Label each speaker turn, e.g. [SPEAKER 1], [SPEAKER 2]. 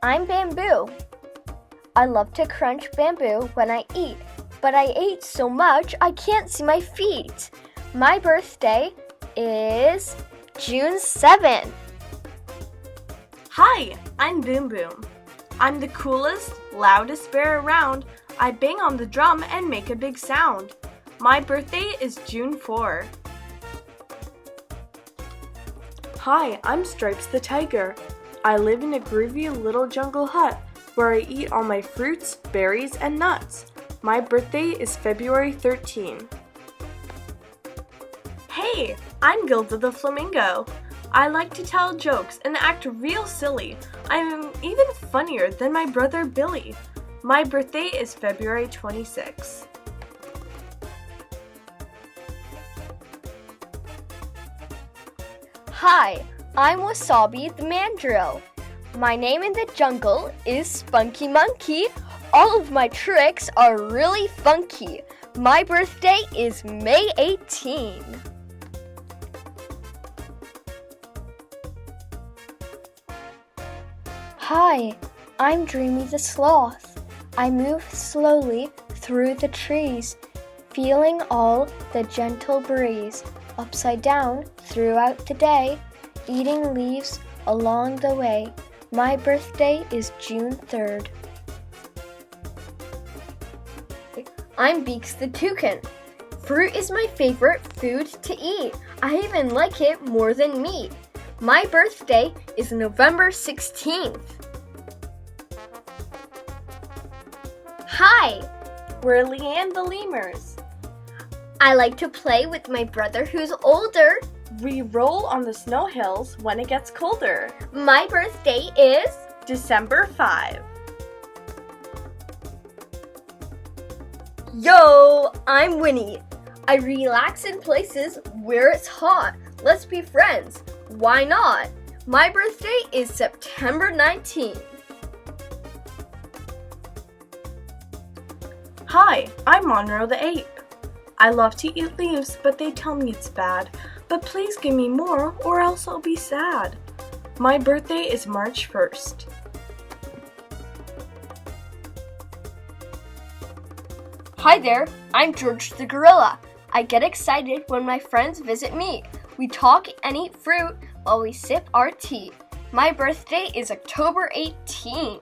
[SPEAKER 1] I'm Bamboo. I love to crunch bamboo when I eat, but I ate so much I can't see my feet. My birthday is June 7th.
[SPEAKER 2] Hi, I'm Boom Boom. I'm the coolest, loudest bear around. I bang on the drum and make a big sound. My birthday is June 4. Hi, I'm Stripes the Tiger. I live in a groovy little jungle hut where I eat all my fruits, berries, and nuts. My birthday is February 13. Hey, I'm Gilda the Flamingo. I like to tell jokes and act real silly. I'm even funnier than my brother Billy. My birthday is February 26.
[SPEAKER 1] Hi, I'm Wasabi the Mandrill. My name in the jungle is Spunky Monkey. All of my tricks are really funky. My birthday is May 18. Hi, I'm Dreamy the Sloth. I move slowly through the trees, feeling all the gentle breeze, upside down throughout the day, eating leaves along the way. My birthday is June 3rd. I'm Beaks the Toucan. Fruit is my favorite food to eat. I even like it more than meat. My birthday is November 16th. Hi,
[SPEAKER 2] We're Leanne the Lemurs.
[SPEAKER 1] I like to play with my brother who's older.
[SPEAKER 2] We roll on the snow hills when it gets colder.
[SPEAKER 1] My birthday is
[SPEAKER 2] December 5.
[SPEAKER 1] Yo, I'm Winnie. I relax in places where it's hot. Let's be friends. Why not? My birthday is September 19th.
[SPEAKER 2] Hi, I'm Monroe the Ape. I love to eat leaves, but they tell me it's bad. But please give me more or else I'll be sad. My birthday is March 1st.
[SPEAKER 1] Hi there, I'm George the Gorilla. I get excited when my friends visit me. We talk and eat fruit while we sip our tea. My birthday is October 18.